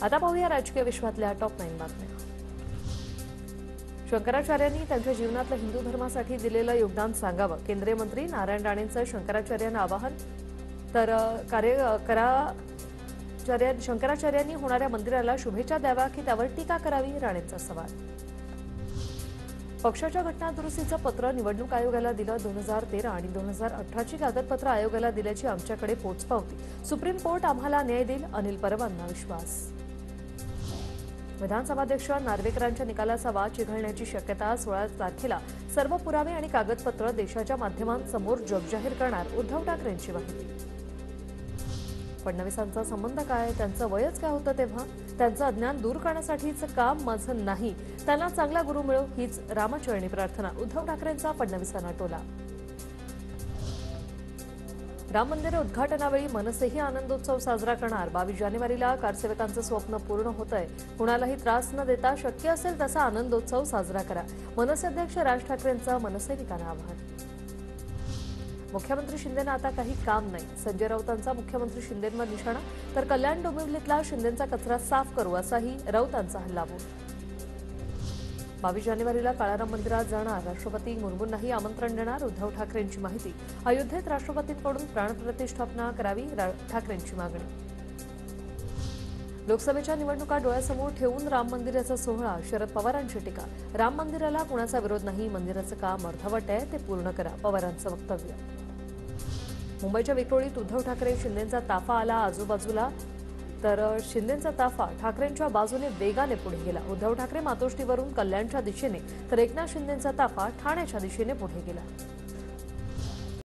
आता पाहूया राजकीय विश्वातल्या टॉप 9 बातम्या। शंकराचार्यांनी त्यांच्या जीवनातलं हिंदू धर्मासाठी दिलेलं योगदान सांगावं, केंद्रीय मंत्री नारायण राणेंचं शंकराचार्यांना आवाहन। तर शंकराचार्यांनी होणाऱ्या मंदिराला शुभेच्छा द्याव्या की त्यावर टीका करावी, राणेंचा सवाल। पक्षाच्या घटना दुरुस्तीचं पत्र निवडणूक आयोगाला दिलं। 2013 आणि 2018ची कागदपत्र आयोगाला दिल्याची आमच्याकडे पोचपावती। सुप्रीम कोर्ट आम्हाला न्याय देईल, अनिल परबांना विश्वास। विधानसभाध्यक्ष नार्वेकरांच्या निकालाचा वाद चिघळण्याची शक्यता। 16 तारखेला सर्व पुरावे आणि कागदपत्र देशाच्या माध्यमांसमोर जगजाहीर करणार, उद्धव ठाकरेंची माहिती। फडणवीसांचा संबंध काय, त्यांचं वयच काय होतं तेव्हा? त्यांचं अज्ञान दूर करण्यासाठीचं काम माझं नाही, त्यांना चांगला गुरु मिळो हीच रामचरणी प्रार्थना, उद्धव ठाकरेंचा फडणवीसांना टोला। राम मंदिर उद्घाटनावेळी मनसेही आनंदोत्सव साजरा करणार। 22 जानेवारीला कारसेवकांचं स्वप्न पूर्ण होतंय, कुणालाही त्रास न देता शक्य असेल तसा आनंदोत्सव साजरा करा, मनसे अध्यक्ष राज ठाकरेंचं मनसैनिकांना आवाहन। मुख्यमंत्री शिंदेंना आता काही काम नाही, संजय राऊतांचा मुख्यमंत्री शिंदेंवर निशाणा। तर कल्याण डोंबिवलीतला शिंदेंचा कचरा साफ करू, असाही राऊतांचा हल्लाबोल। 22 जानेवारीला काळाराम मंदिरात जाणार, राष्ट्रपती मुर्मूंनाही आमंत्रण देणार, उद्धव ठाकरेंची माहिती। अयोध्येत राष्ट्रपतींकडून प्राणप्रतिष्ठापना करावी, ठाकरेंची मागणी। लोकसभेच्या निवडणुका डोळ्यासमोर ठेवून राम मंदिराचा सोहळा, शरद पवारांची टीका। राम मंदिराला कुणाचा विरोध नाही, मंदिराचं काम अर्धवट आहे, ते पूर्ण करा, पवारांचं वक्तव्य। मुंबईच्या विक्रोळीत उद्धव ठाकरे शिंदेंचा ताफा आला आजूबाजूला। तर शिंदेंचा ताफा ठाकरेंच्या बाजूने वेगाने पुढे गेला। उद्धव ठाकरे मातोश्रीवरून कल्याणच्या दिशेने, तर एकनाथ शिंदेंचा ताफा ठाण्याच्या दिशेने पुढे गेला।